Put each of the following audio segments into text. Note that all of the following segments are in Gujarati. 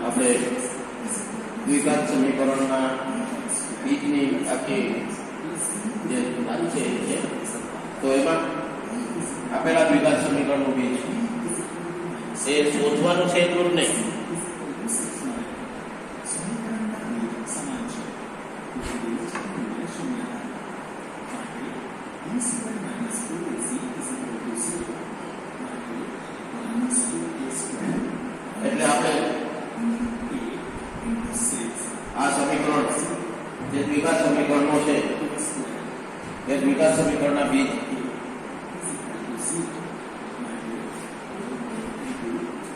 આપણે દ્વિઘાત સમીકરણના બીજની આખી જે વાત છે તો એમાં આપેલા દ્વિઘાત સમીકરણનું બીજ એ શોધવાનું છે એટલું જ નહીં, એટલે આપણે આ સમીકરણ જે દ્વિઘાત સમીકરણો છે એ દ્વિઘાત સમીકરણના બીજ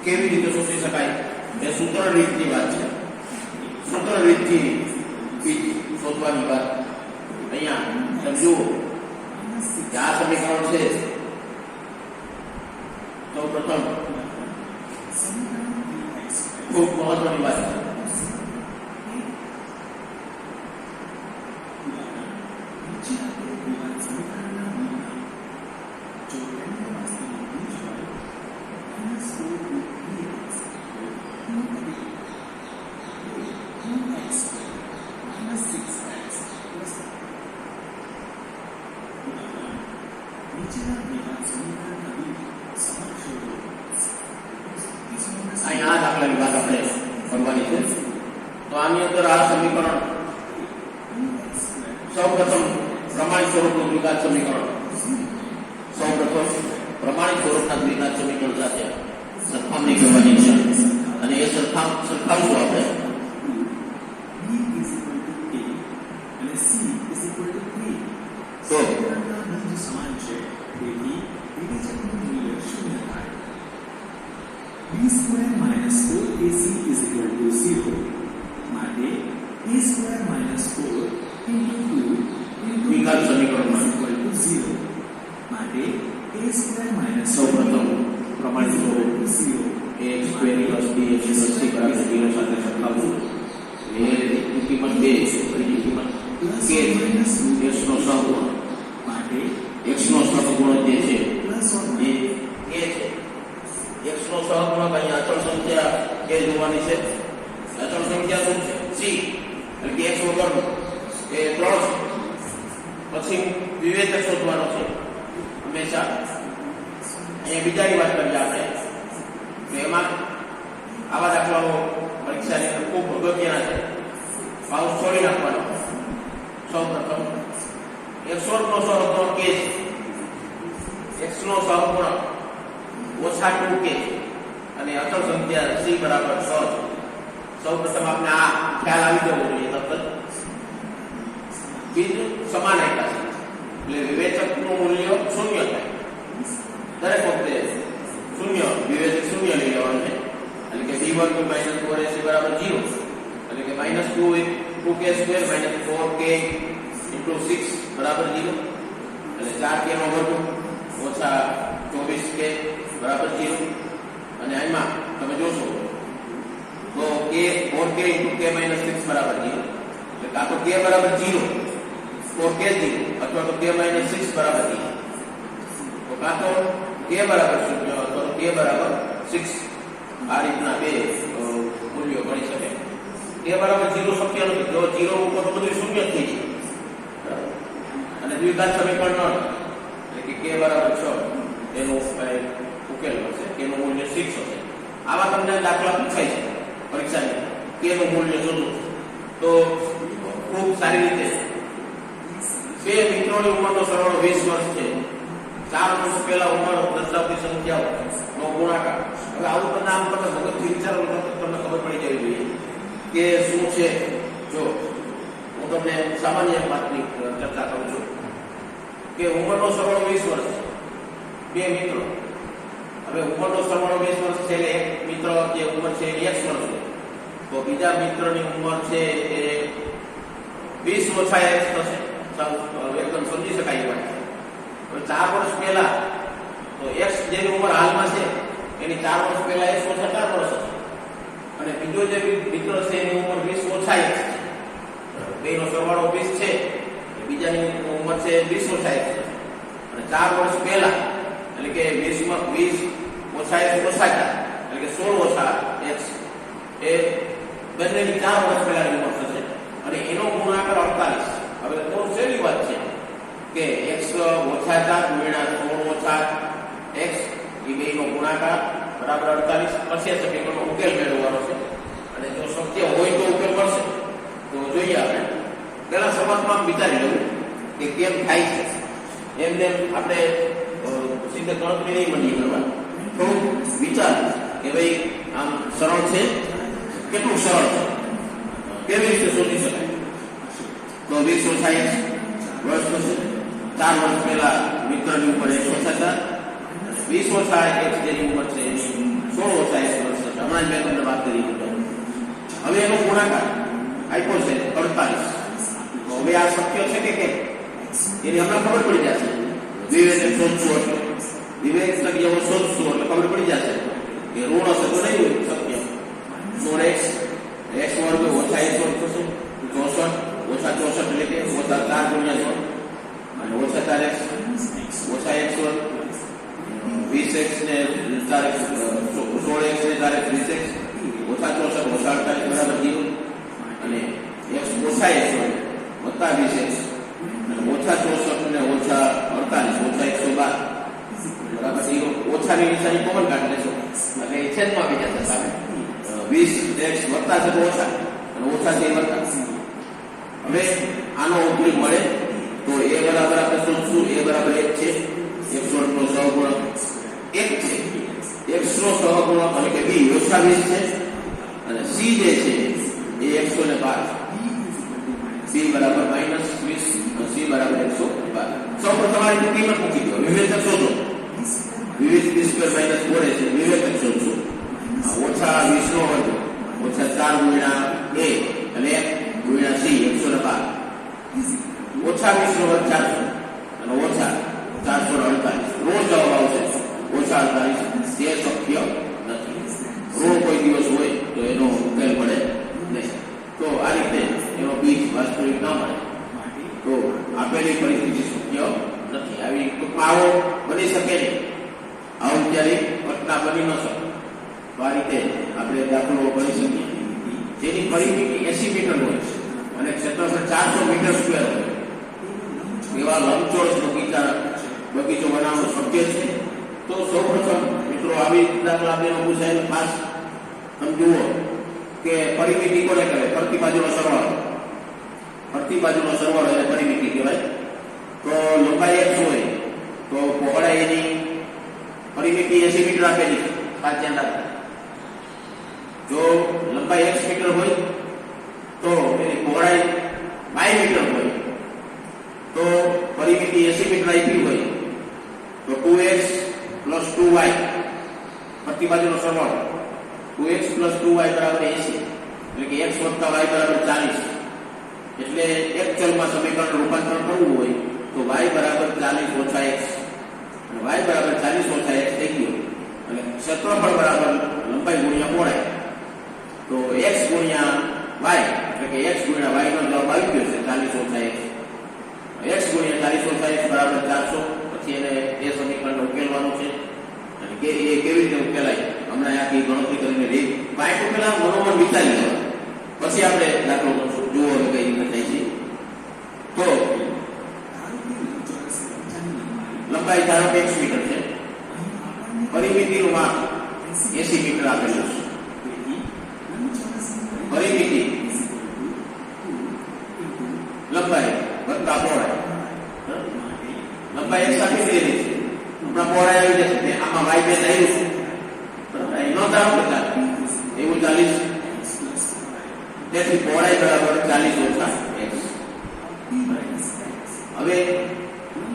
કેવી રીતે શોધી શકાય એ સૂત્ર રીતની વાત છે. સૂત્ર રીતથી બીજ શોધવાની વાત અહીંયા સમજો કે આ સમીકરણ છે. સૌ પ્રથમ ખૂબ મહત્વની વાત છે. અહીંયા આ દાખલાની વાત આપણે કરવાની છે. તો આની અંદર આ સમીકરણ સૌપ્રથમ પ્રમાણિત સ્વરૂપનું દ્વિઘાત સમીકરણ પ્રમાણિત સ્વરૂપના દ્વિઘાત સમીકરણ સાથે સરખામણી કરવાની છે અને એ સરખાવશું આપણે. તો b square minus 4ac is equal to 0. માટે a square minus 4 into 2 into દ્વિઘાત સમીકરણ is equal to 0. માટે a square minus સૌપ્રથમ પ્રમાણિત સ્વરૂપ to 0. ax square plus bx plus c બરાબર 0 સાથે સરખાવવું. એ કિંમત 2 છે, બીજી કિંમત plus k or છે. minus x નો સહગુણક, માટે x નો સહગુણક જે છે plus or A minus k છે. x નો સહગુણક અહીંયા અચળ સંખ્યા k જોવાની છે. અચળ સંખ્યા શું છે? c, એટલે કે x વગરનો એ 3 છે. પછી વિવેચક શોધવાનો છે હંમેશા. અહીંયા બીજાની વાત કરીએ આપણે તો એમાં આવા દાખલાઓ પરીક્ષાની અંદર ખૂબ અગત્યના છે. પાઉસ છોડી નાખવાનો. સૌ પ્રથમ x નો સહગુણક k છે, x નો સહગુણક ઓછા 2k અને અચળ સંખ્યા c બરાબર 6 છે. સૌ પ્રથમ આપણે આ ખ્યાલ આવી જવો જોઈએ તરત જ. બીજું સમાન આપ્યા છે એટલે વિવેચકનું મૂલ્ય 0 થાય. દરેક વખતે 0 વિવેચક 0 લઈ લેવાનું છે. એટલે કે b વર્ગ minus 4ac બરાબર 0, એટલે કે minus 2k square minus 4k into 6 બરાબર 0, એટલે 4k નો વર્ગ ઓછા 24k બરાબર 0. અને આમાં તમે જોશો તો k 4k into k minus 6 બરાબર 0, એટલે કાં તો k બરાબર 0, 4k 0 અથવા તો k minus 6 બરાબર 0. તો કાં તો k બરાબર 0 અથવા તો k બરાબર 6. આ રીતના બે મૂલ્યો મળી શકે. k બરાબર 0 શક્ય નથી. જો 0 ઉપર તો બધું શૂન્ય જ થઈ જાય. અને દ્વિઘાત સમીકરણ એટલે કે k બરાબર 6 એનો ઉકેલ મળશે. k નું મૂલ્ય 6 હશે. આવા તમને દાખલા પૂછાય છે પરીક્ષાની. k નું મૂલ્ય શોધો તો ખૂબ સારી રીતે બે મિત્રોની ઉંમરનો સરવાળો 20 વર્ષ છે. 4 વર્ષ પહેલા ઉંમર દર્શાવતી સંખ્યાઓનો ગુણાકાર. હવે આવું તમે આમ તમે મગજથી વિચારો તો તમને ખબર પડી જવી જોઈએ કે શું છે. જો હું તમને સામાન્ય વાતની ચર્ચા કરું છું કે ઉંમરનો સરવાળો 20 વર્ષ છે. બે મિત્રો, હવે ઉંમરનો સરવાળો 20 વર્ષ છે એટલે એક મિત્ર જે ઉંમર છે એ 1 વર્ષ છે, તો બીજા મિત્રની ઉંમર છે એ 20 ઓછા 1 થશે. એકદમ સમજી શકાય વાત છે. હવે 4 વર્ષ પહેલા તો x જેની ઉંમર હાલમાં છે એની 4 વર્ષ પહેલા x ઓછા 4 વર્ષ હશે, અને બીજો જે મિત્ર છે એની ઉંમર 20 ઓછા 1 છે. બેનો સરવાળો 20 છે, બીજાની ઉંમર છે 20 ઓછા 1 છે, અને 4 વર્ષ પહેલા એટલે કે 20 માં 20 ઓછા 1 ઓછા 4 એટલે કે 16 ઓછા x એ બંનેની 4 વર્ષ પહેલાની ઉંમર થશે, અને એનો ગુણાકાર 48. હવે બહુ સહેલી વાત છે કે x ઓછા 4 ગુણ્યા 16 ઓછા x એ બેનો ગુણાકાર બરાબર 48. પછી આ સમીકરણનો ઉકેલ મેળવવાનો છે, અને જો શક્ય હોય તો ઉકેલ મળશે. તો જોઈએ આપણે પહેલા શરૂઆતમાં વિચારી લઉં કે કેમ થાય છે. એમને આપણે સીધે ગણતરી નહીં મળીએ કરવા, તો વિચાર કે ભાઈ આમ સરળ છે, કેટલું સરળ છે, કેવી રીતે શોધી શકાય. તો 20 ઓછા 1 વર્ષ થશે. 4 વર્ષ પહેલા મિત્રની ઉંમર 1 ઓછા 4, 20 ઓછા 1 જેની ઉંમર છે 16 ઓછા 1 વર્ષ થશે. હમણાં જ મેં તમને વાત કરી. હવે એનો ગુણાકાર આપ્યો છે 48. તો હવે આ શક્ય છે કે કેમ એની હમણાં ખબર પડી જશે. વિવેચક શોધશું એટલે વિવેચક જેવો શોધશું એટલે ખબર પડી જશે કે ઋણ હશે તો નહીં હોય શક્ય. 16x x વર્ગ ઓછા 1 વર્ગ થશે 64 ઓછા 64 એટલે કે ઓછા 4 ગુણ્યા 16 અને ઓછા 4x ઓછા 1 વર્ગ 20x ને 4x 16x ને 4x 20x ઓછા 64 ઓછા 48 બરાબર 0, અને x ઓછા 1 વર્ગ વત્તા 20x અને ઓછા 64 ને ઓછા 48 ઓછા 112 બરાબર 0. ઓછાની નિશાની કોમન કાઢી લેશો એટલે એ છેદમાં આવી જશે સામે. 20x વત્તા છે તો ઓછા અને ઓછા છે વત્તા. હવે આનો ઉકેલ મળે તો a બરાબર આપણે શોધશું. a બરાબર 1 છે, x વર્ગનો સહગુણક 1 છે, x નો સહગુણક એટલે કે b ઓછા 20 છે, અને c જે છે એ 112 છે. b બરાબર -20 અને c બરાબર 112. સૌપ્રથમ આ રીતે કિંમત મૂકી દો. વિવેચક શોધો. વિવેચક b² - 4 છે, વિવેચક શોધશું. ઓછા 20 નો વર્ગ ઓછા 4 ગુણ્યા a એટલે 1 ગુણ્યા c 112 ઓછા 20 નો વર્ગ 400 અને ઓછા 448. રો જવાબ આવશે ઓછા 48. તે શક્ય નથી. રો કોઈ દિવસ હોય તો એનો ઉકેલ મળે નહીં. તો આ રીતે એનો બીજ વાસ્તવિક ના મળે તો આપેલી પરિસ્થિતિ શક્ય નથી. આવી ટૂંકમાં આવો બની શકે નહીં. આવું ક્યારેય ઘટના બની ન શકે. તો આ રીતે આપણે દાખલો કરી શકીએ જેની પરિમિતિ 80 મીટર હોય અને ક્ષેત્રફળ 400 મીટર સ્ક્વેર હોય એવા લંબચોરસ બગીચો બનાવવાનો શક્ય છે. તો સૌપ્રથમ મિત્રો આવી દાખલા આપેલો પૂછાય ખાસ તમે જુઓ કે પરિમિતિ કોને કહેવાય? ફરતી બાજુનો સરવાળો. ફરતી બાજુનો સરવાળો એટલે પરિમિતિ કહેવાય. તો લંબાઈ x હોય તો પહોળાઈ એની પરિમિતિ 80 મીટર આપેલી છે. ખાસ ધ્યાન રાખો. જો લંબાઈ x મીટર હોય તો એની પહોળાઈ 2 મીટર હોય તો પરિમિતિ 80 મીટર આપી હોય તો 2x + 2y ફરતી બાજુનો સરવાળો 2x + 2y બરાબર 80 એટલે કે x + y બરાબર 40. એટલે એક ચલમાં સમીકરણ રૂપાંતરણ કરવું હોય તો y બરાબર 40 ઓછા x અને y બરાબર 40 ઓછા x થઈ ગયો. અને ક્ષેત્રફળ બરાબર લંબાઈ ગુણ્યા પહોળાઈ તો x ગુણ્યા y એટલે કે x ગુણ્યા y નો જવાબ આવી ગયો છે 40 ઓછા x. x ગુણ્યા 40 ઓછા x બરાબર 400. પછી એને એ સમીકરણને ઉકેલવાનું છે અને કે એ કેવી રીતે ઉકેલાય હમણાં આખી ગણતરી કરીને રીત પાઇપ ઉકેલા મનોમન વિચારી લેવા. પછી આપણે દાખલો કરશું. જુઓ હવે કઈ રીતે થાય છે. તો લંબાઈ ધારો કે 1 મીટર છે, પરિમિતિનું માપ 80 મીટર આપેલું છે. પરિમિતિ લંબાઈ વત્તા પહોળાઈ. લંબાઈ એક સાથે લીધેલી છે પહોળાઈ આવી જશે ને આમાં વાય બેઝ આવ્યું છે બરાબર અહીં નોંધ રાખો એવું 40 તેથી પહોળાઈ બરાબર 40 ઓછા x હવે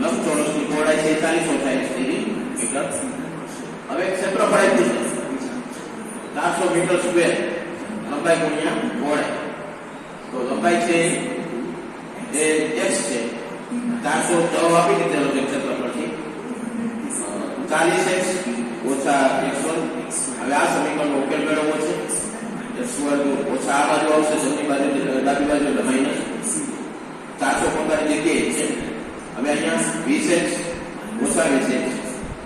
લંબચોરસની પહોળાઈ છે 40 ઓછા x જેવી મીટર હવે ક્ષેત્રફળ આપ્યું છે 400 મીટર સ્ક્વેર લંબાઈ ગુણ્યા પહોળાઈ તો લંબાઈ છે એ x છે 400 જવાબ આપી દીધેલો છે ક્ષેત્રફળથી 40x ઓછા x1 હવે આ સમીકરણનો ઉકેલ મેળવવો છે x2 ઓછા આ બાજુ આવશે જમણી બાજુ ડાબી બાજુ એટલે માઈનસ 400 પોતાની જગ્યાએ છે હવે અહીંયા 20x ઓછા 20x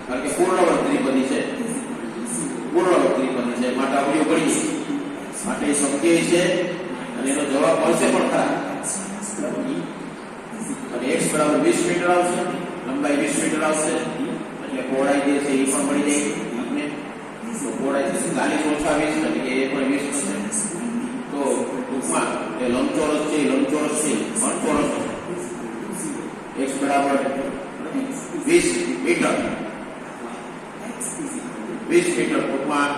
કારણ કે પૂર્ણવર્ત ત્રિપદી છે પૂર્ણવર્ત ત્રિપદી છે માટે અવયવ પડી માટે શક્ય છે અને એનો જવાબ મળશે પણ ખરા અને x બરાબર 20 મીટર આવશે લંબાઈ 20 મીટર આવશે એટલે પહોળાઈ જે છે એ પણ મળી જાય આપણે તો પહોળાઈ છે 40 ઓછા 20 એટલે કે એ પણ 20 થશે તો ટૂંકમાં એ લંબચોરસ છે લંબચોરસ છે લંબચોરસ x બરાબર 20 મીટર 20 મીટર ટૂંકમાં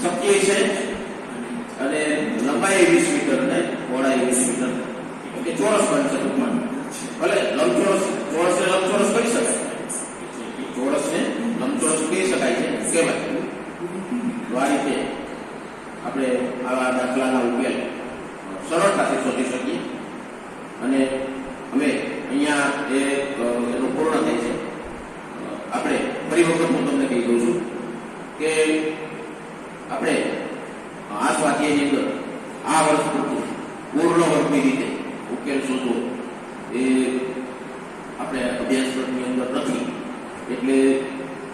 શક્ય છે અને લંબાઈ 20 મીટર અને પહોળાઈ 20 મીટર કે ચોરસ બનશે ટૂંકમાં ભલે લંબચોરસ ચોરસને લંબચોરસ કહી શકાય ચોરસને લંબચોરસ કહી શકાય છે કહેવાય તો આ રીતે આપણે આવા દાખલાના ઉકેલ સરળતાથી શોધી શકીએ અને હવે અહીંયા એનું પૂર્ણ થાય છે આપણે ફરી વખત હું તમને કહી દઉં છું કે આપણે આ સ્વાધ્યાયની અંદર આ વર્ષ પૂરતું પૂર્ણ વર્ગની રીતે ઉકેલ શોધવો એ આપણે અભ્યાસક્રમની અંદર નથી એટલે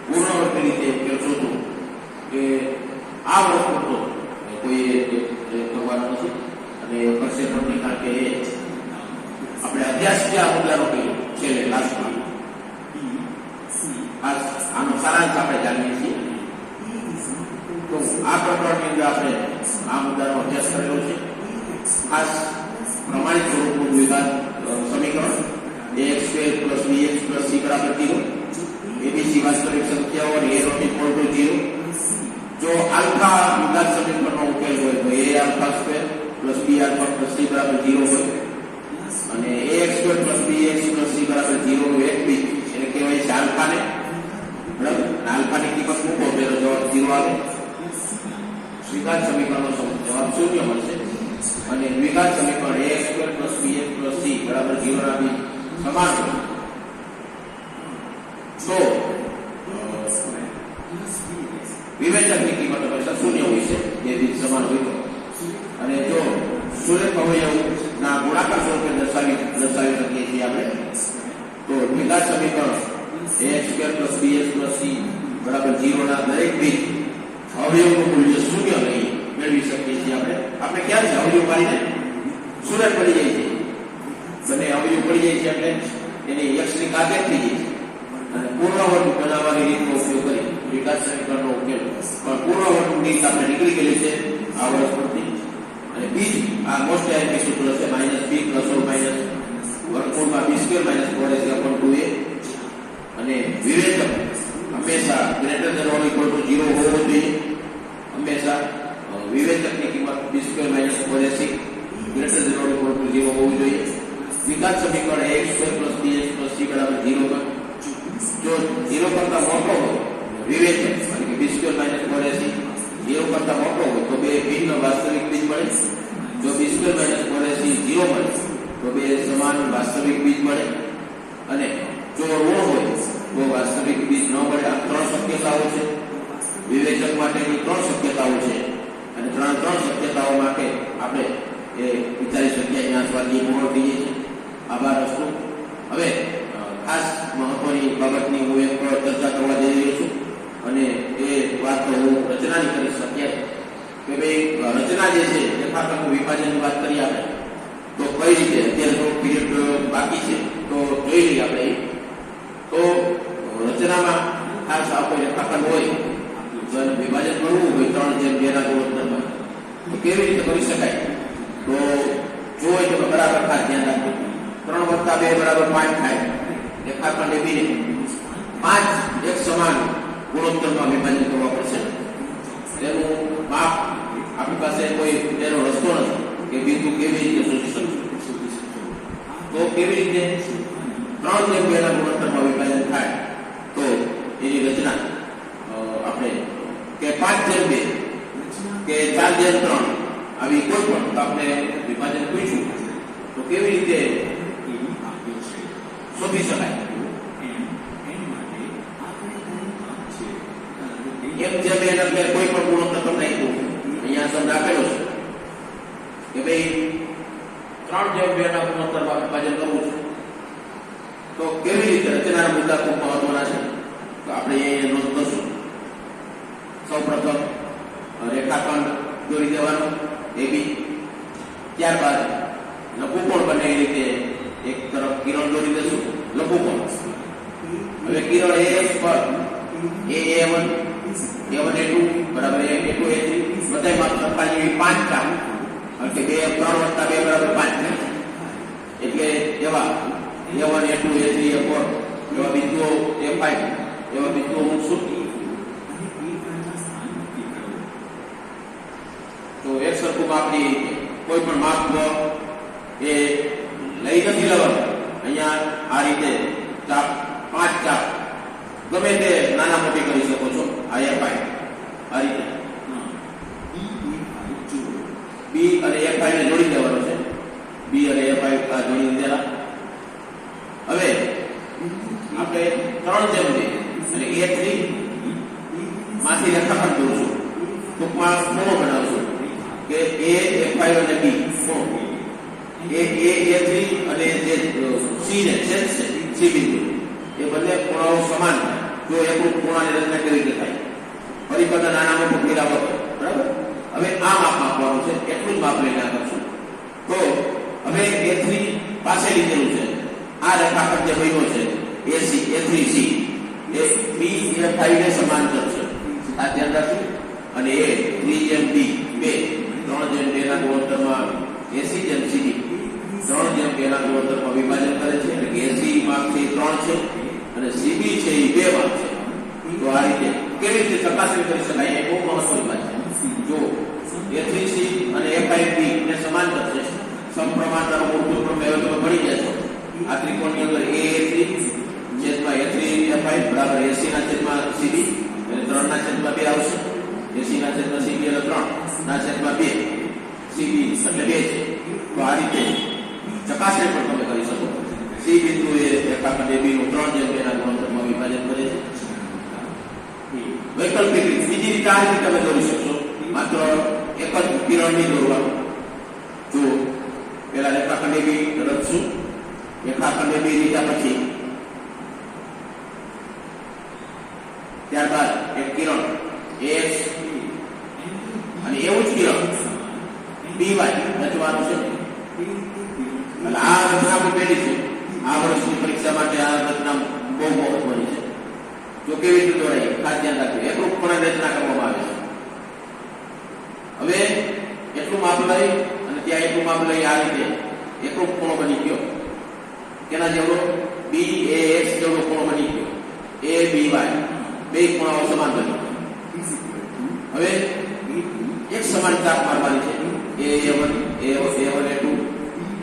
પૂર્ણ વર્ગની રીતે ઉકેલ શોધવો કે આ વર્ષ પૂરતો કોઈ કરવાનું નથી અને કરશે પણ નહીં કારણ કે આપણે અભ્યાસ ક્યાં મુદ્દાનો કહીએ છેલ્લે લાસ્ટમાં આનો સારાંશ આપણે જાણીએ છીએ તો આ પ્રકરણની અંદર આપણે આ મુદ્દાનો અભ્યાસ કરેલો છે ખાસ પ્રમાણિત સ્વરૂપનું દ્વિઘાત સમીકરણ ax² + bx + c બરાબર 0 abc વાસ્તવિક સંખ્યાઓ અને a ≠ 0 જો આલ્ફા દ્વિઘાત સમીકરણનો ઉકેલ હોય તો a² + b² + c બરાબર 0 હોય અને ax² + bx + c બરાબર 0 નું એક બીજ એને કહેવાય છે આલ્ફાને બરાબર આલ્ફાની કિંમત મૂકો તો એનો જવાબ 0 આવે દ્વિઘાત સમીકરણનો જવાબ 0 મળશે અને દ્વિઘાત સમીકરણ ax² + bx + c બરાબર 0 ના બીજ સમાન હોય તો વિવેચકની કિંમત હંમેશા 0 હોય છે બે બીજ સમાન હોય તો અને જો સુરેખ અવયવના ગુણાકાર સ્વરૂપે દર્શાવી શકીએ છીએ આપણે તો દ્વિઘાત સમીકરણ ax² + bx + c બરાબર 0 ના દરેક બીજ અવયવનું મૂલ્ય 0 લઈ મેળવી શકીએ છીએ આપણે ક્યાં છે અવયવ પાડીને સુરેખ પડી જાય છે બંને અવયવ પડી જાય છે એટલે એની x ની ઘાત 1 થઈ જાય છે અને પૂર્ણવર્ગ બનાવવાની રીતનો ઉપયોગ કરી દ્વિઘાત સમીકરણનો ઉકેલ પણ પૂર્ણવર્ગની રીત આપણે નીકળી ગયેલી છે આ વર્ષ પરથી અને બીજ આ મોસ્ટ આઈપી સૂત્ર છે -b ± વર્ગમૂળમાં b² - 4ac/2a અને વિવેચક હંમેશા greater than or equal to 0 હોવો જોઈએ હંમેશા વિવેચકની કિંમત b² - 4ac greater than or equal to 0 હોવું જોઈએ દ્વિઘાત સમીકરણ ax² + bx + c બરાબર 0 પર જો 0 કરતા મોટો હોય વિવેચક એટલે કે b² - 4ac 0 કરતા મોટો હોય તો બે ભિન્ન વાસ્તવિક બીજ મળે જો b² - 4ac 0 મળે તો બે સમાન વાસ્તવિક બીજ મળે અને જો ઋણ હોય તો વાસ્તવિક બીજ ન મળે આ ત્રણ શક્યતાઓ છે વિવેચક માટેની ત્રણ શક્યતાઓ છે અને ત્રણ શક્યતાઓ માટે આપણે એ વિચારી શકીએ અહીંયા સ્વાધ્યાય પૂર્ણ થઈ જાય છે આભાર અસ્તુ હવે ખાસ મહત્વની બાબતની હું એક ચર્ચા કરવા જઈ રહ્યો છું અને એ વાત હું રચનાની કરી શક્યા કે ભાઈ રચના જે છે રેખાખંડનું વિભાજનની વાત કરીએ આપણે તો કઈ રીતે અત્યારે થોડું પીરિયડ બાકી છે તો જોઈ લઈએ આપણે તો રચનામાં ખાસ આ કોઈ રેખાખંડ હોય તો એનું વિભાજન કરવું હોય 3:2 ના ગુણોત્તરમાં તો કેવી રીતે કરી શકાય તો જો હોય તો બરાબર ખાસ ધ્યાન રાખજો 3 + 2 = 5 થાય રેખાખંડ AB ને 5 માં વિભાજન કરવા પડશે. તેનું માપ આપણી પાસે કોઈ તેનો રસ્તો નથી કે બિંદુ કેવી રીતે શોધી શકશું. તો કેવી રીતે 3:2 ના ગુણોત્તરમાં વિભાજન થાય તો એની રચના આપણે કે 5:2 કે 4:3 આવી કોઈ પણ તો આપણે વિભાજન પૂછ્યું તો કેવી રીતે શોધી શકાય. એમ જેમ એટલે કોઈ પણ ગુણોત્તર તમને આપ્યું અહીંયા શબ્દ આપેલો છે કે ભાઈ 3:2 ના ગુણોત્તરમાં વિભાજન કરવું છે તો કેવી રીતે રચનાના મુદ્દા ખૂબ મહત્વના છે. તો આપણે એ નોંધ કરશું. સૌપ્રથમ રેખાખંડ દોરી દેવાનો AB, ત્યારબાદ લઘુકોણ બને એ રીતે એક તરફ કિરણ દોરી દેશું લઘુકોણ. હવે કિરણ AX પર A1 A1 A2 બરાબર A2 A3 બધાય માપ સરખા જેવી 5 ચાપ કારણ કે 2 3 વત્તા 2 બરાબર 5 એટલે એવા A1 A2 A3 A4 એવા બિંદુઓ A5 એવા બિંદુઓ મૂકશું. તો એક સરખું માપની કોઈ પણ માપ એ લઈ નથી લેવાનું. અહીંયા આ રીતે ચાપ 5 ચાપ ગમે તે નાના મોટી કરી શકો છો. આ F5 આ રીતે B અને F5 ને જોડી દેવાનો છે. B અને F5 આ જોડી દીધેલા. હવે આપણે 3:2 એટલે A3 માંથી રેખાખંડ દોરશું. ટૂંકમાં ખૂણો બનાવશું કે A F5 અને B ખૂણો A3 અને જે C ને છેદશે C બિંદુ એ બંને ખૂણાઓ સમાન થાય જો એકરૂપ ખૂણાની રચના કેવી રીતે થાય. પરિપત્ર નાના મોટું કર્યા વગર બરાબર. હવે આ માપ આપવાનું છે એટલું જ માપ લઈને કરશું. તો હવે A3 પાસે લીધેલું છે આ રેખાખંડ જે બન્યો છે AC A3C એ B F5 ને સમાંતર છે. આ ધ્યાન રાખજો. અને A 3:B 3:2 ના ગુણોત્તરમાં AC જેમ CD 3:2 ના ગુણોત્તરમાં વિભાજન કરે છે. એટલે કે AC માપ છે 3 છે અને CB છે એ 2 માપ છે. તો આ રીતે કેવી રીતે ચકાસણી કરી શકાય એ બહુ મહત્વની વાત છે. જો A3C અને F5B ને સમાંતર છે સમપ્રમાણતાનો મૂળભૂત પ્રમેય તમે ભણી ગયા છો. આ ત્રિકોણની અંદર A3 છેદમાં A3 F5 બરાબર AC ના છેદમાં CB એટલે 3 ના છેદમાં 2 આવશે. AC ના છેદમાં CB એટલે 3 ના છેદમાં 2 CB એટલે 2 છે. તો આ રીતે ચકાસણી પણ તમે કરી શકો. C બિંદુ એ રેખાખંડ AB નું 3:2 ના ગુણોત્તરમાં વિભાજન કરે છે. વૈકલ્પિક રીતે બીજી રીતે આ રીતે તમે દોરી શકશો. માત્ર એક જ કિરણ નહીં દોરવાનું. જો પેલા રેખાખંડ AB રચશું. રેખાખંડ AB લીધા પછી ત્યારબાદ એક કિરણ AX અને એવું જ કિરણ BY રચવાનું છે. એટલે આ રચના આપણે પહેલી છે. આ વર્ષની પરીક્ષા માટે આ રચના બહુ મહત્વની છે. જો કેવી રીતે દોરાય ખાસ ધ્યાન રાખજો. એકરૂપ પણ રચના કરવામાં આવે છે. હવે એટલું માપ લઈ અને ત્યાં એટલું માપ લઈ આ રીતે એકરૂપ ખૂણો બની ગયો. તેના જેવડો BAX જેવડો ખૂણો બની ગયો. ABY બે ખૂણાઓ સમાન બની ગયા. હવે એક સમાન ચાપ મારવાની છે. A1 A1 A2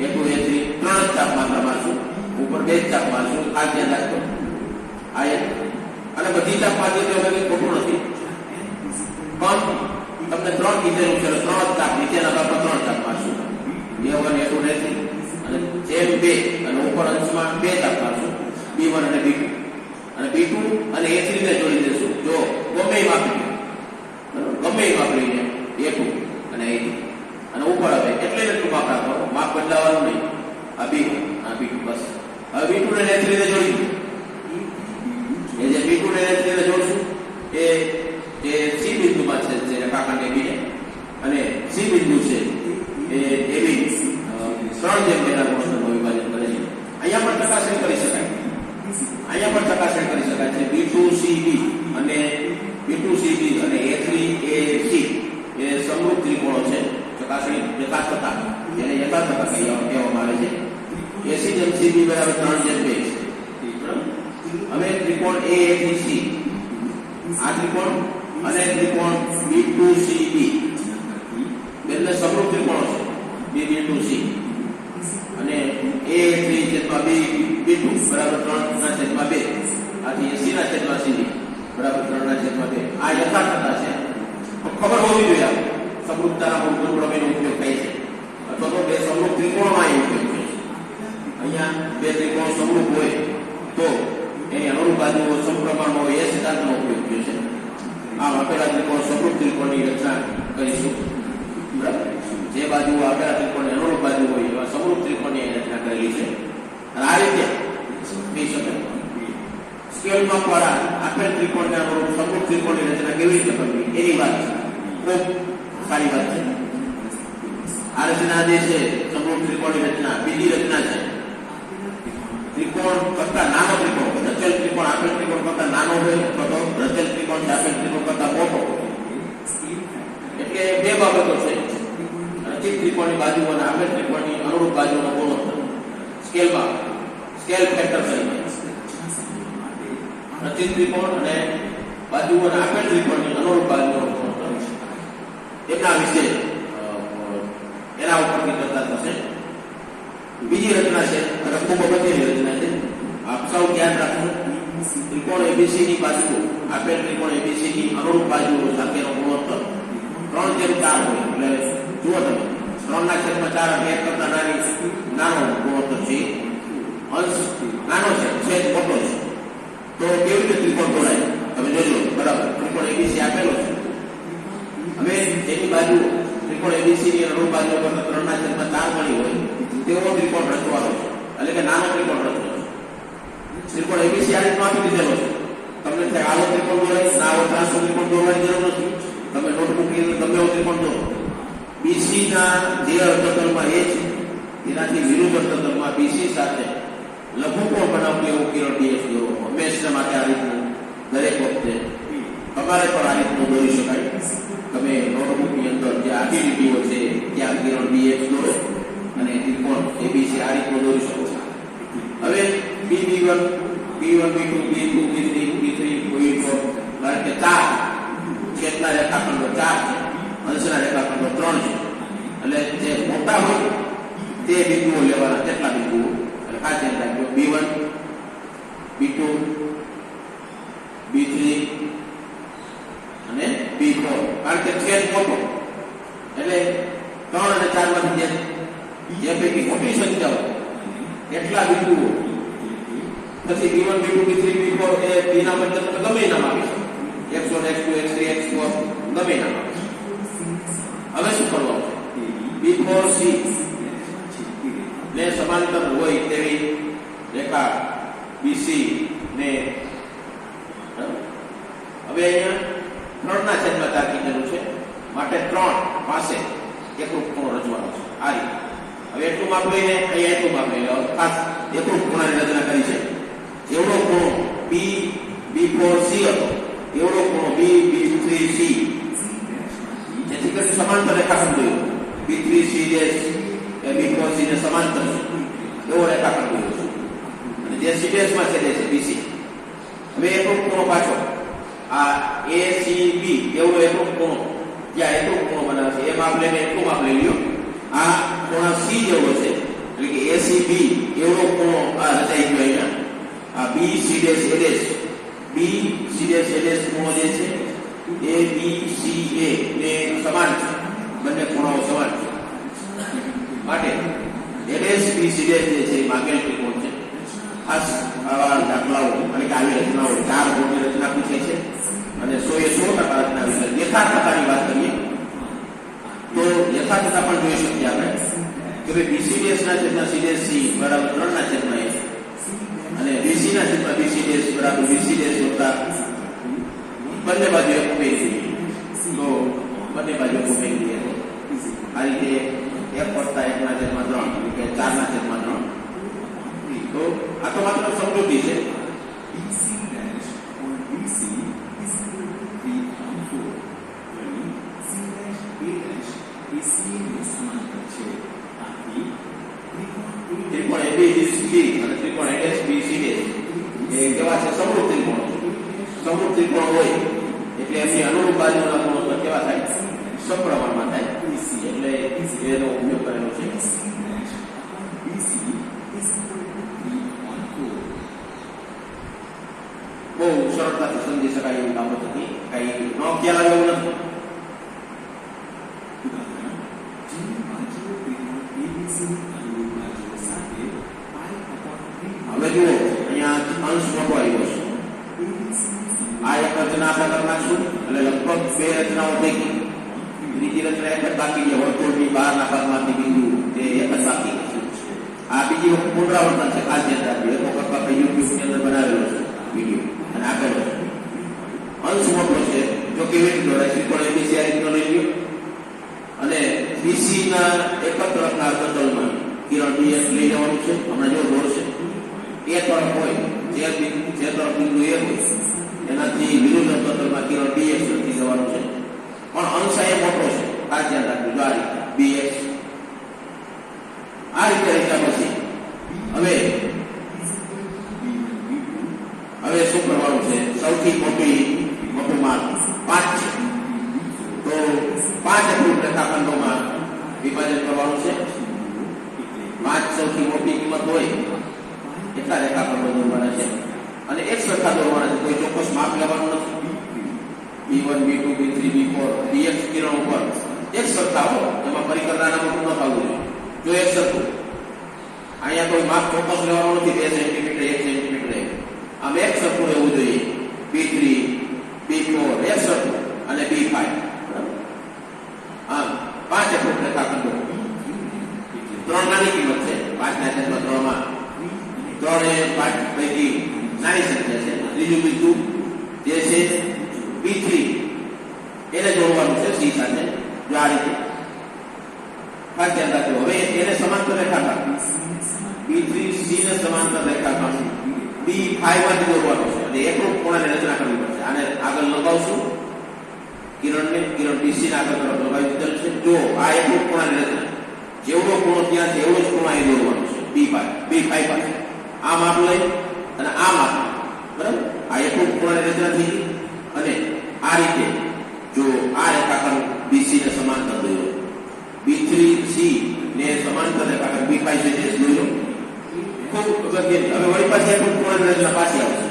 A2 A3 ત્રણ ચાપ મારશું. ઉપર બે ચાપ મારશું. આ ધ્યાન રાખજો. આ એક અને બધી ચાપ મારજો તો હવે ખોટું નથી. પણ તમને 3 કીધેલું છે 3 ચાપ નીચેના ભાગમાં 3 ચાપ મારશું. A1 A2 A3 અને જેમ 2 અને ઉપર અંશમાં 2 ચાપ મારશું. B1 અને B2 અને B2 અને A3 ને જોડી દેશું. જો ગમે એ માપ લઈએ ગમે એ માપ લઈને A2 અને A3 અને ઉપર આવે એટલે એટલું માપ રાખવાનું. માપ બદલાવાનું નહીં. આ B1 આ B2 બસ. હવે B2 ને A3 ને જોડી દો. એ જે B2 ને A3 ને જોડશું એ જે C બિંદુમાં છે જે રેખાખંડ AB ને અને C બિંદુ છે એ AB 3:2 ના ગુણોત્તરમાં વિભાજન કરે છે. અહીંયા પણ ચકાસણી કરી શકાય. અહીંયા પણ ચકાસણી કરી શકાય છે. B2CB અને B2CB અને A3AC એ સમરૂપ ત્રિકોણો છે. ચકાસણી યથાર્થતા જેને યથાર્થતા કહેવામાં આવે છે. AC જેમ CB બરાબર 3:2 છે. હવે ત્રિકોણ AABC આ ત્રિકોણ અને ત્રિકોણ B2CB બંને સમરૂપ ત્રિકોણો છે B2C અને A3/B2 બરાબર 3/2 આથી AC/CD બરાબર 3/2 આ યથાર્થતા છે. ખબર હોવી જોઈએ સમરૂપતાના મૂળભૂત પ્રમેયનો ઉપયોગ થાય છે અથવા તો બે સમરૂપ ત્રિકોણમાં એ ઉપયોગ થાય છે. અહીંયા બે ત્રિકોણ સમરૂપ હોય તો એની અનુરૂપ બાજુઓ સમપ્રમાણમાં હોય એ સિદ્ધાંતનો ઉપયોગ થયો છે. આમ આપેલા ત્રિકોણ સમરૂપ ત્રિકોણની રચના કરીશું. બરાબર, જે બાજુઓ આપેલા ત્રિકોણની અનુરૂપ બાજુ હોય એવા સમરૂપ ત્રિકોણની રચના કરેલી છે. અને આ રીતે થઈ શકે. સ્કેલમાં વાળા આપેલ ત્રિકોણને અનુરૂપ સમરૂપ ત્રિકોણની રચના કેવી રીતે કરવી એની વાત ખૂબ સારી વાત છે. આ રચના જે છે સમરૂપ ત્રિકોણની રચના બીજી રચના છે. ત્રિકોણ કરતા નાનો ત્રિકોણ, રચેલ ત્રિકોણ આપેલ ત્રિકોણ કરતા નાનો હોય અથવા તો રચેલ ત્રિકોણ આપેલ ત્રિકોણ કરતા મોટો હોય. એટલે બે બાબતો છે. રચિત ત્રિકોણની બાજુ અને આપેલ ત્રિકોણની અનુરૂપ બાજુનો ગુણોત્તર સ્કેલમાં સ્કેલ ફેક્ટર તરીકે રચિત ત્રિકોણ અને બાજુ અને આપેલ ત્રિકોણની અનુરૂપ બાજુનો ગુણોત્તર એના વિશે એના ઉપરની ચર્ચા થશે. બીજી રચના છે અને ખૂબ અગત્યની રચના છે. આપ સૌ ધ્યાન રાખો. ત્રિકોણ ABC ની બાજુઓ આપેલ ત્રિકોણ ABC ની અનુરૂપ બાજુઓ સાથેનો ગુણોત્તર 3/4 હોય. એટલે જુઓ તમે 3/4 એક કરતા નાનો ગુણોત્તર છે. અંશ નાનો છે, છેદ મોટો છે. તો કેવી રીતે ત્રિકોણ દોરાય તમે જોજો. બરાબર, ત્રિકોણ ABC આપેલો છે. હવે એની બાજુ ત્રિકોણ ABC ની અનુરૂપ બાજુઓ કરતા 3/4 મળી હોય તેવો ત્રિકોણ રચવાનો છે. એટલે કે નાનો ત્રિકોણ રચવાનો છે. ત્રિકોણ ABC આ રીતમાં આપી દીધેલો છે. તમને થાય આવો ત્રિકોણ દોરાય, ના આવો ત્રાંસો ત્રિકોણ દોરવાની જરૂર નથી. તમે નોટબુક લઈને તમે એવો ત્રિકોણ દોરો. BC ના જે અર્ધતલમાં A છે એનાથી વિરુદ્ધ અર્ધતલમાં BC સાથે લઘુકોણ બનાવતું એવું કિરણ DF દોરો. હંમેશા માટે આ રીતનું દરેક વખતે તમારે પણ આ રીતનું દોરી શકાય. તમે નોટબુકની અંદર જે આડી લીટીઓ છે ત્યાં કિરણ DF દોરો અને ત્રિકોણ ABC આ રીતનું દોરી શકો છો. હવે B1, B2, B2, B3, B3, B4 કારણ કે 4 છેદના રેખાખંડો 4 છે, અંશના રેખાખંડો 3 છે. એટલે જે મોટા હોય તે બિંદુઓ લેવાના. કેટલા બિંદુઓ એટલે આ ધ્યાન રાખજો. B1, B2, B3 અને B4 કારણ કે છેદ મોટો એટલે 3 અને 4 માંથી જે પૈકી મોટી સંખ્યાઓ એટલા બિંદુઓ પછી B1, B2, B3, B4 એ બીના બદલે ગમે નામ આપી શકો. X1, X2, X3, X4 ગમે નામ આપી શકો. હવે શું કરવાનું છે? B4C ને સમાંતર હોય તેવી રેખા BC ને હવે અહીંયા 3/4 કીધેલું છે. માટે 3 પાસે એકરૂપ ખૂણો રચવાનો છે. આ રીતે હવે એટલું માપ લઈને અહીંયા એટલું માપ લઈ લો. ખાસ એકરૂપ ખૂણાની રચના કરી છે. એવડો ખૂણો B4C હતો એવડો ખૂણો B3C જેથી કરીને સમાંતર રેખાખંડ દોર્યો. B3C B4C ને સમાંતર એવો રેખાખંડ દોર્યો છે અને જે C' માં છેદે છે BC. હવે એકરૂપ ખૂણો પાછો આ ACB એવડો એકરૂપ ખૂણો જ્યાં એકરૂપ ખૂણો બનાવે છે એ માપ લઈને એટલું માપ લઈ લ્યો. આ ખૂણા C જેવો છે એટલે કે ACB એવડો ખૂણો આ રચાઈ ગયો. અહીંયા આ BC'A'A ખૂણો જે છે ABCA ને સમાન છે. બંને ખૂણાઓ સમાન છે. માટે ABCD જે છે માંગેલ ત્રિકોણ છે. ખાસ આવા દાખલાઓ અને આવી રચનાઓ 4 ગોળની રચના પૂછે છે અને 100% રચના વિશે યથાર્થતાની વાત કરીએ તો યથાર્થતા પણ જોઈ શકીએ આપણે કે ભાઈ BCDS ના છેદમાં CDC બરાબર 3/1 અને BC ના છેદમાં BCDS બરાબર BCDS વત્તા બંને બાજુ એક ઉમેરી તો બંને બાજુ ઉમેરી આ રીતે 1 + 1/3 એટલે કે 4/3. તો આ તો માત્ર સમજૂતી છે. ત્રિકોણ ABCD અને ત્રિકોણ ASBCD એ કેવા છે? સમરૂપ ત્રિકોણ. સમરૂપ ત્રિકોણ હોય એટલે એમની અનુરૂપ બાજુના ગુણોત્તર કેવા થાય? સપ્રમાણમાં થાય. એટલે એનો ઉપયોગ કરેલો છે. બહુ સરળતાથી સમજી શકાય એવી બાબત હતી. કઈ ન ખ્યાલ આવે એવું નથી. હવે જુઓ અહીંયા અંશ મોટો આવ્યો છે. આ એક રચના આપણે કરી નાખશું એટલે લગભગ 2 રચનાઓ થઈ ગઈ. ત્રીજી રચના એક જ બાકી છે. વર્તુળની બહારના ભાગમાંથી બિંદુ જે એક જ બાકી છે. આ બીજી વખત પુનરાવર્તન છે. ખાસ ધ્યાન રાખજો. એક વખત આપણે યુટ્યુબ ની અંદર બનાવેલો છે વિડીયો અને આપેલો છે. અંશ મોટો છે. જો કેવી રીતે દોરાય ત્રિકોણ એબીસી આ રીતનો લઈ લ્યો અને બીસી ના એકત્રકના અર્ધતલમાં કિરણ બીએસ લઈ લેવાનું છે. હમણાં જો દોરશે એ તરફ હોય જે તરફ બિંદુ એ હોય એનાથી વિરુદ્ધ અર્ધતલમાં કિરણ બીએસ નથી જવાનું છે. પણ અંશ એ મોટો છે. ખાસ ધ્યાન રાખજો. આ રીતે બીએસ આ રીતે રીતા પછી હવે શું કરવાનું છે? સૌથી મોટું માપ 5 છે. તો 5 એકરૂપ રેખાખંડોમાં વિભાજન કરવાનું છે. 5 સૌથી મોટી કિંમત હોય એટલા રેખાખંડો દોરવાના છે અને એક સરખા દોરવાના છે. કોઈ ચોક્કસ માપ લેવાનું નથી. B1 B2 B3 B4 BX કિરણ ઉપર એક સરખા હો. એમાં પરિકરણાના મોટું ન થવું જોઈએ. જો એક સરખું અહીંયા કોઈ માપ ચોક્કસ લેવાનું નથી. 2 સેન્ટીમીટર 1 સેન્ટીમીટર આમ એક સરખું રહેવું જોઈએ. B3 B4 એક સરખું અને B5 આમ 5 એકરૂપ રેખાખંડો. 3 નાની કિંમત છે. 5/3 માં 3 એ 5 પૈકી નાની સંખ્યા છે. ત્રીજું બિંદુ જે છે B3 એને જોડવાનું છે C સાથે. જો આ રીતે ખાસ ધ્યાન રાખજો. હવે એને સમાંતર રેખાખંડ B3 C ને સમાંતર રેખાખંડ B5 માંથી દોરવાનું છે અને એકરૂપ ખૂણાની રચના કરવી પડશે. આને આગળ લગાવશું. કિરણ BC ના આગળ તરફ લગાવી દીધેલ છે. જો આ એકરૂપ ખૂણાની રચના જેવડો ખૂણો ત્યાં છે એવડો જ ખૂણો અહીં દોરવાનો છે. B5 પાસે આ માપ લઈ અને આ માપ બરાબર આ એકરૂપ ખૂણાની રચના થઈ અને આ રીતે જો આ રેખાખંડ BC ને સમાંતર દોરો. B3C ને સમાંતર રેખાખંડ B5 છે જે દોરો. ખૂબ અગત્યની. હવે વળી પાછી એકરૂપ ખૂણાની રચના પાછી આવશે.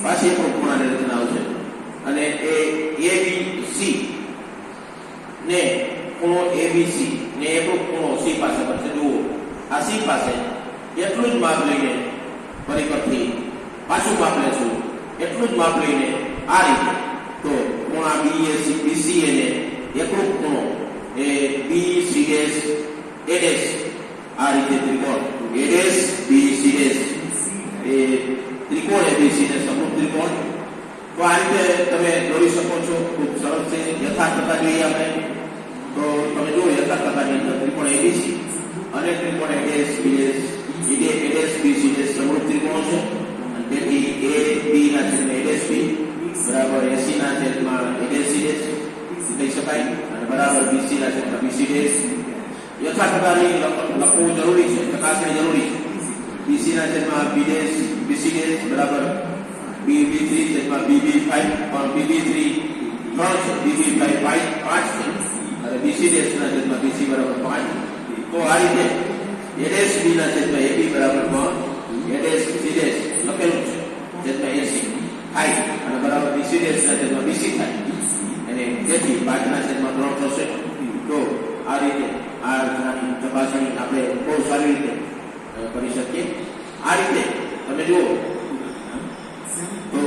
પાછી એકરૂપ ખૂણાની રચના આવશે અને એ ABC ને ખૂણો ABC ને એકરૂપ ખૂણો C પાસે પડશે. જુઓ આ C પાસે એટલું જ માપ લઈને પરિપથથી પાછું માપ લેશું. એટલું જ માપ લઈને આ રીતે તો ખૂણા BCA ને એકરૂપ ખૂણો એ BCS AS આ રીતે ત્રિકોણ AS BCS એ ત્રિકોણ ABC ને સમૂહ ત્રિકોણ. તો આ રીતે તમે દોરી શકો છો. ખૂબ સરસ છે. યથાર્થતા જોઈએ આપણે તો તમે જુઓ યથાર્થતાની અંદર ત્રિકોણ ABC અને ત્રિકોણ AS BCS સમૂહ ત્રિકોણ છે. તેથી AB ના છેદમાં ASB બરાબર AC ના છેદમાં ASCS લઈ શકાય અને બરાબર BC ના છેદમાં BCS. યથાર્થતાની લખવું જરૂરી છે. ચકાસણી જરૂરી છે. BC ના છેદમાં BCS બરાબર BB3 છેદમાં BB5 પણ BB3 3 છે. BB5 5 છે અને BCS ના છેદમાં BC બરાબર 5. તો આ રીતે ASB ના છેદમાં AB બરાબર 5 ASCS લખેલું છે છેદમાં 80 થાય અને બરાબર BCS ના છેદમાં BC થાય અને તેથી 5 ના છેદમાં 3 થશે. તો આ રીતે આ રચનાની ચકાસણી આપણે બહુ સારી રીતે કરી શકીએ. આ રીતે તમે જુઓ તો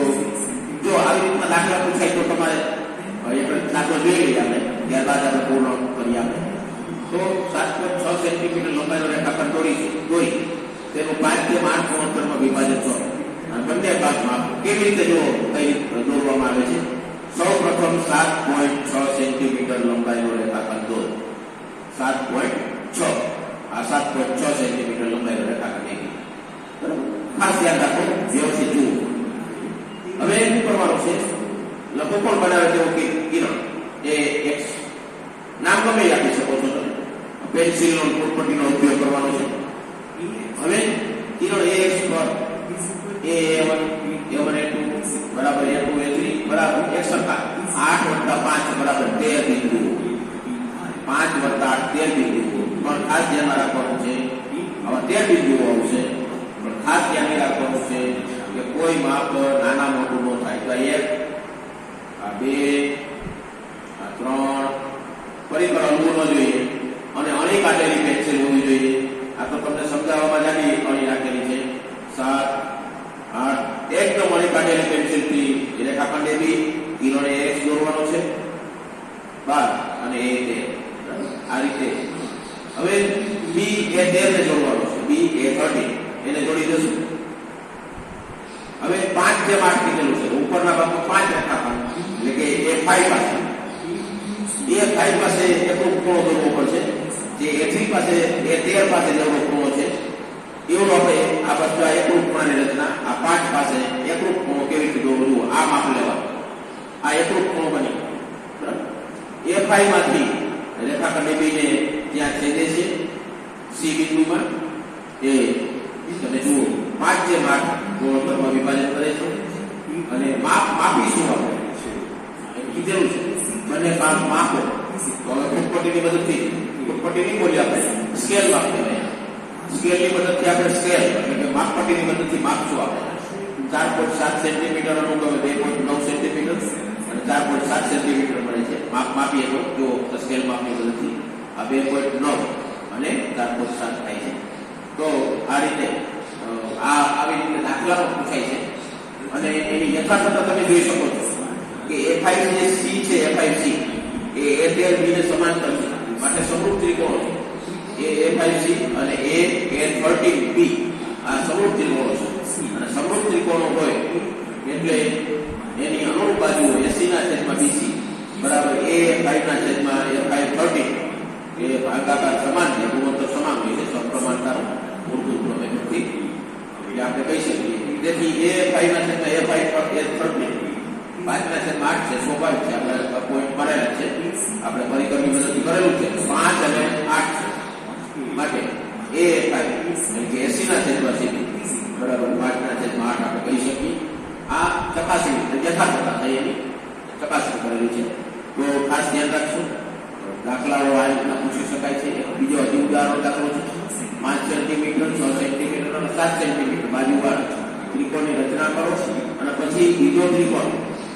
જો આવી રીતના દાખલા પૂછાય તો તમારે એક દાખલો જોઈ લઈએ આપણે. ત્યારબાદ આપણે પૂર્ણ કરી આપણે તો 7.6 સેન્ટીમીટર લંબાઈનો રેખાખંડ દોરી તેનું 5 કે 8 ગુણોત્તરમાં વિભાજન કરો અને બંને ભાગમાં કેવી રીતે જો કઈ દોરવામાં આવે છે. સૌ પ્રથમ 7.6 સેન્ટીમીટર લંબાઈનો રેખાખંડ દોરો. 7.6 આ 7.6 સેન્ટીમીટર લંબાઈનો રેખાખંડ બરાબર. ખાસ ધ્યાન રાખો. વ્યવસ્થિત જુઓ. હવે શું કરવાનું છે? લઘુકોણ બનાવે તેવું કે કિરણ એ X નામ ગમે આપી શકો છો તમે. પેન્સિલનો ટૂટપટ્ટીનો ઉપયોગ કરવાનો છે. હવે કિરણ AX પર A1 A2 બરાબર A2 A3 બરાબર 1 સરખા 8 + 5 બરાબર 13 બિંદુઓ 5 + 8 13 બિંદુઓ પણ ખાસ ધ્યાન રાખવાનું છે આવા 13 બિંદુઓ આવશે પણ ખાસ ધ્યાન રાખવાનું છે કે કોઈ માપ નાના મોટું ન થાય તો 1 આ 2 આ 3 પરિકર હલવું ન જોઈએ અને અણી કાઢેલી પેન્સિલ હોવી જોઈએ આ તો તમને સમજાવવામાં જાડી અણી રાખેલી છે 7 8 એકદમ અણી કાઢેલી પેન્સિલ થી રેખાખંડ AB કિરણે X દોરવાનો છે 12 અને A 13 આ રીતે હવે B એ 13 ને જોડવાનો છે B એ 13 એને જોડી દઈશું હવે 5 જેમ 8 કીધેલું છે ઉપરના ભાગમાં 5 રેખાખંડ એટલે કે A5 પાસે A5 પાસે એકરૂપ ખૂણો દોરવો પડશે જે A3 પાસે A13 પાસે જેવો ખૂણો છે એવું આપણે આ બધા એકરૂપ ખૂણાની રચના આ 5 પાસે એકરૂપ ખૂણો કેવી રીતે દોરવું આ માપ લેવાનું આ એકરૂપ ખૂણો બની બરાબર A5 માંથી રેખાખંડ AB ને ત્યાં છેદે છે C બિંદુમાં એ તમે જુઓ 5 જેમ 8 ગુણોત્તરમાં વિભાજન કરે છે અને માપીશું આપણે કીધેલું છે બંને ભાગ માપો તો હવે ફૂટપટ્ટીની મદદથી ફૂટપટ્ટીની બોલી આપણે સ્કેલ માપ કહેવાય સ્કેલની મદદથી આપણે સ્કેલ એટલે કે માપપટ્ટીની મદદથી માપશું આપણે 4.7 સેન્ટીમીટર અનુક્રમે 2.9 સેન્ટીમીટર અને 4.7 સેન્ટીમીટર મળે છે માપીએ તો જો સ્કેલ માપની મદદથી આ 2.9 અને 4.7 થાય છે તો આ રીતે આવી રીતે દાખલાઓ પૂછાય છે અને એની યથાર્થતા તમે જોઈ શકો છો કે A5 જે C છે A5C એ A13B ને સમાંતર છે માટે સમરૂપ ત્રિકોણ છે A5C અને A13B આ સમરૂપ ત્રિકોણો છે અને સમરૂપ ત્રિકોણો હોય એટલે એની અનુરૂપ બાજુ AC/BC બરાબર A5/A513 એ ભાગાકાર સમાન છે ગુણોત્તર સમાન હોય છે સપ્રમાણતા મૂળભૂત પ્રમેયથી એટલે આપણે કહી શકીએ તેથી A5/A513 5/8 છે સ્વાભાવિક છે આપણે પોઈન્ટ મારેલા છે આપણે પરિકરની મદદથી કરેલું છે 5 અને 8 છે માટે A5 એટલે કે 80/80 બરાબર 5/8 આપણે કહી શકીએ આ ચકાસણી યથાર્થતા થઈ એની ચકાસણી કરેલી છે તો ખાસ ધ્યાન રાખશું દાખલાઓ આ રીતના પૂછી શકાય છે બીજો હજી ઉદાહરણ દાખલો છે 5 સેન્ટીમીટર 6 સેન્ટીમીટર અને 7 સેન્ટીમીટર બાજુવાળા ત્રિકોણની રચના કરો અને પછી બીજો ત્રિકોણ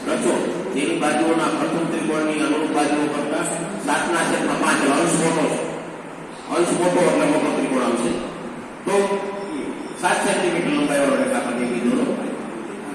રચો જેની બાજુઓના પ્રથમ ત્રિકોણની અનુરૂપ બાજુઓ કરતા 7/5 અંશ મોટો છે અંશ મોટો એટલે મોટો ત્રિકોણ આવશે તો 7 સેન્ટીમીટર લંબાઈવાળો